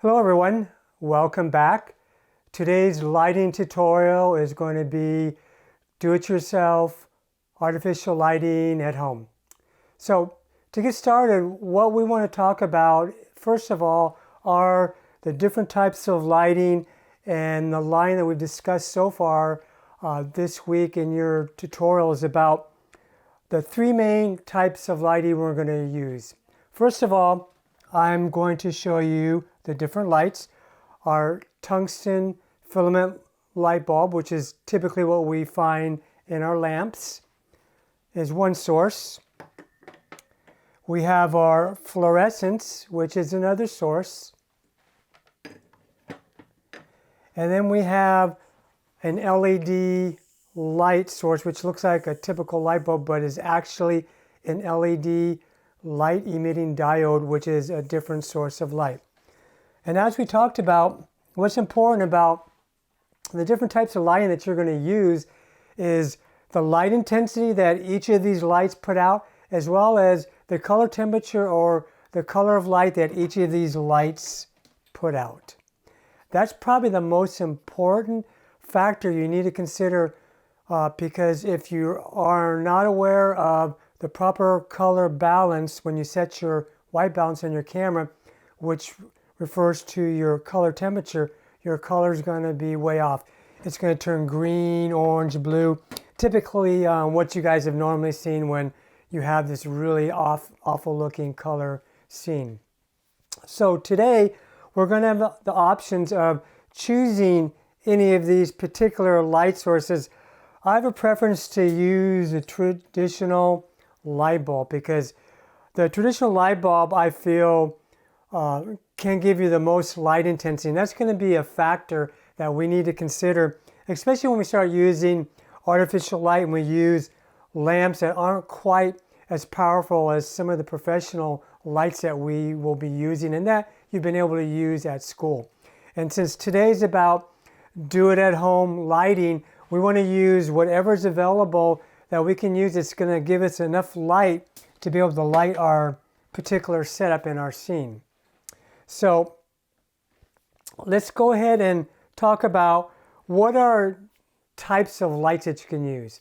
Hello everyone, welcome back. Today's lighting tutorial is going to be do-it-yourself artificial lighting at home. So to get started, what we want to talk about first of all are the different types of lighting and the line that we've discussed so far this week in your tutorial is about the three main types of lighting we're going to use. First of all, I'm going to show you the different lights. Our tungsten filament light bulb, which is typically what we find in our lamps, is one source. We have our fluorescence, which is another source. And then we have an LED light source, which looks like a typical light bulb, but is actually an LED light emitting diode, which is a different source of light. And as we talked about, what's important about the different types of lighting that you're going to use is the light intensity that each of these lights put out, as well as the color temperature or the color of light that each of these lights put out. That's probably the most important factor you need to consider because if you are not aware of the proper color balance when you set your white balance on your camera, which refers to your color temperature, your color is going to be way off. It's going to turn green, orange, blue. Typically what you guys have normally seen when you have this really awful looking color scene. So today we're going to have the options of choosing any of these particular light sources. I have a preference to use a traditional light bulb because the traditional light bulb I feel can give you the most light intensity, and that's going to be a factor that we need to consider, especially when we start using artificial light and we use lamps that aren't quite as powerful as some of the professional lights that we will be using and that you've been able to use at school. And since today's about do-it-at-home lighting, we want to use whatever's available that we can use that's going to give us enough light to be able to light our particular setup in our scene. So let's go ahead and talk about what are types of lights that you can use.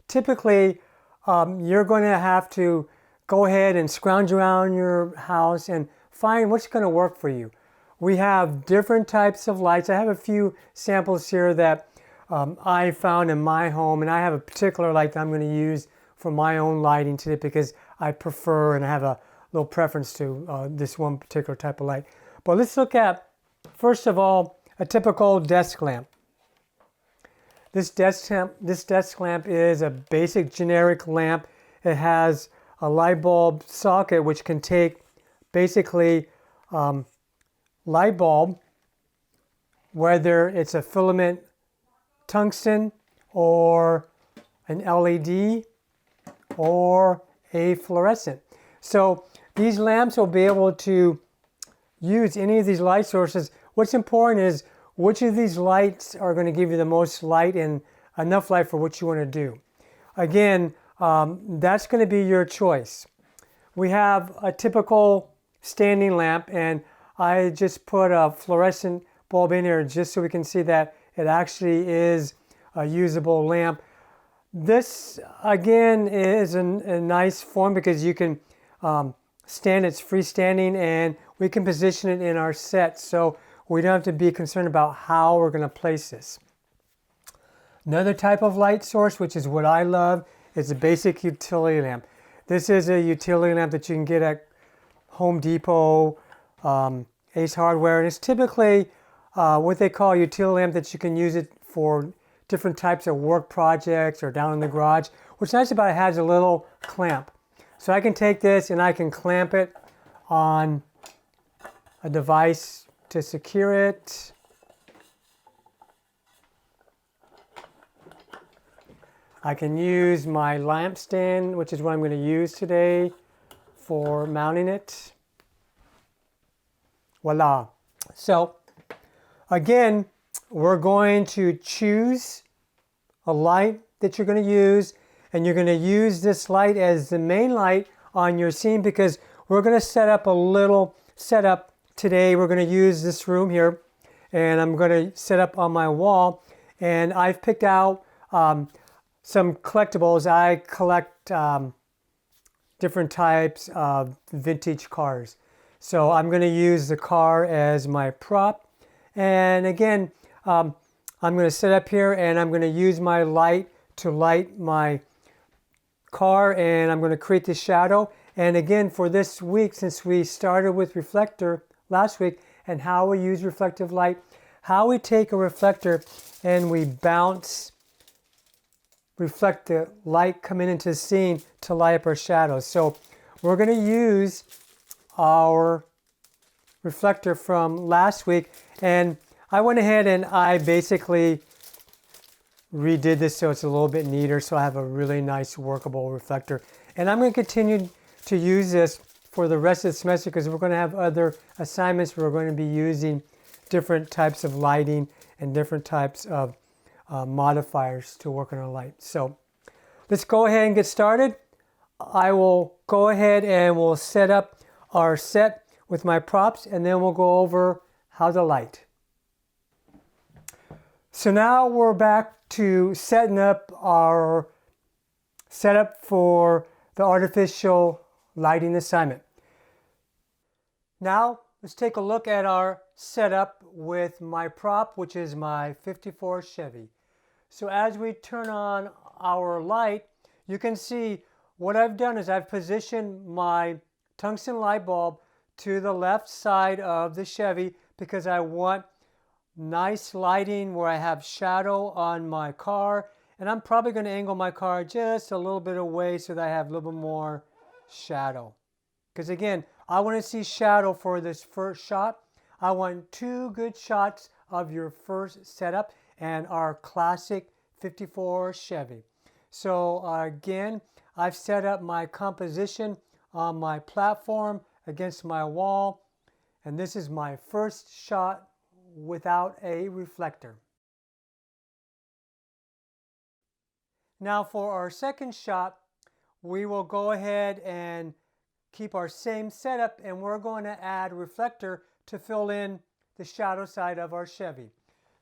Typically, you're going to have to go ahead and scrounge around your house and find what's going to work for you. We have different types of lights. I have a few samples here that I found in my home, and I have a particular light that I'm going to use for my own lighting today because I prefer and I have a little preference to this one particular type of light. But let's look at, first of all, a typical desk lamp. This desk lamp is a basic generic lamp. It has a light bulb socket which can take basically light bulb, whether it's a filament tungsten or an LED or a fluorescent. So these lamps will be able to use any of these light sources. What's important is which of these lights are going to give you the most light and enough light for what you want to do. Again, that's going to be your choice. We have a typical standing lamp, and I just put a fluorescent bulb in here just so we can see that it actually is a usable lamp. This again is a nice form because you can stand, it's freestanding, and we can position it in our set so we don't have to be concerned about how we're going to place this. Another type of light source, which is what I love, is a basic utility lamp. This is a utility lamp that you can get at Home Depot, Ace Hardware, and it's typically what they call a utility lamp that you can use it for different types of work projects or down in the garage. What's nice about it has a little clamp. So I can take this and I can clamp it on a device to secure it. I can use my lamp stand, which is what I'm going to use today, for mounting it. Voila. So again, we're going to choose a light that you're going to use, and you're going to use this light as the main light on your scene because we're going to set up a little setup today we're going to use this room here, and I'm going to set up on my wall. And I've picked out some collectibles. I collect different types of vintage cars. So I'm going to use the car as my prop. And again, I'm going to set up here and I'm going to use my light to light my car, and I'm going to create the shadow. And again, for this week, since we started with reflector last week and how we use reflective light, how we take a reflector and we reflect the light coming into the scene to light up our shadows. So we're going to use our reflector from last week, and I went ahead and I basically redid this so it's a little bit neater, so I have a really nice workable reflector. And I'm going to continue to use this for the rest of the semester because we're going to have other assignments where we're going to be using different types of lighting and different types of modifiers to work on our light. So let's go ahead and get started. I will go ahead and we'll set up our set with my props, and then we'll go over how to light. So now we're back to setting up our setup for the artificial lighting assignment. Now let's take a look at our setup with my prop, which is my 54 Chevy. So as we turn on our light, you can see what I've done is I've positioned my tungsten light bulb to the left side of the Chevy because I want nice lighting where I have shadow on my car, and I'm probably going to angle my car just a little bit away so that I have a little bit more shadow. Because again, I want to see shadow for this first shot. I want 2 good shots of your first setup and our classic 54 Chevy. So again, I've set up my composition on my platform against my wall, and this is my first shot without a reflector. Now for our second shot, we will go ahead and keep our same setup, and we're going to add reflector to fill in the shadow side of our Chevy.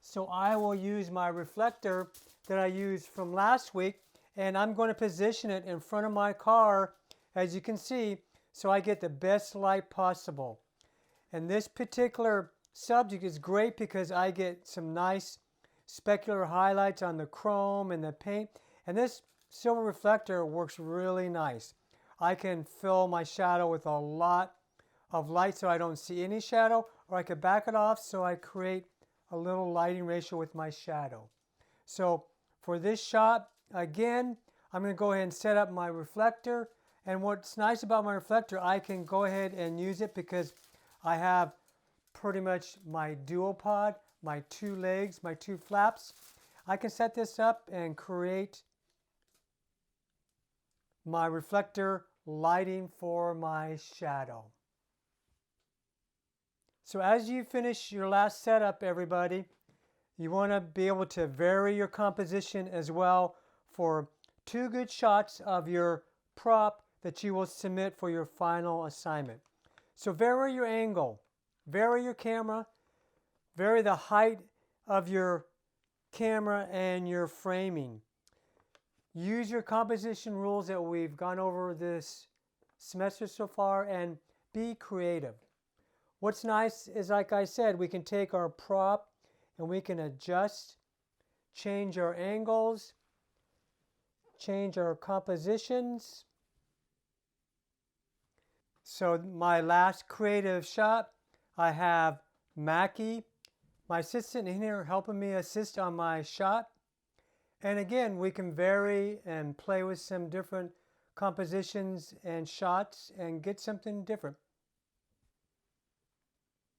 So I will use my reflector that I used from last week, and I'm going to position it in front of my car, as you can see, so I get the best light possible. And this particular subject is great because I get some nice specular highlights on the chrome and the paint, and this silver reflector works really nice. I can fill my shadow with a lot of light so I don't see any shadow, or I could back it off so I create a little lighting ratio with my shadow. So for this shot, again, I'm going to go ahead and set up my reflector. And what's nice about my reflector, I can go ahead and use it because I have pretty much my duopod, my 2 legs, my 2 flaps. I can set this up and create my reflector lighting for my shadow. So as you finish your last setup, everybody, you want to be able to vary your composition as well for 2 good shots of your prop that you will submit for your final assignment. So vary your angle, vary your camera, vary the height of your camera and your framing. Use your composition rules that we've gone over this semester so far and be creative. What's nice is, like I said, we can take our prop and we can adjust, change our angles, change our compositions. So my last creative shot, I have Mackie, my assistant, in here helping me assist on my shot. And again, we can vary and play with some different compositions and shots and get something different.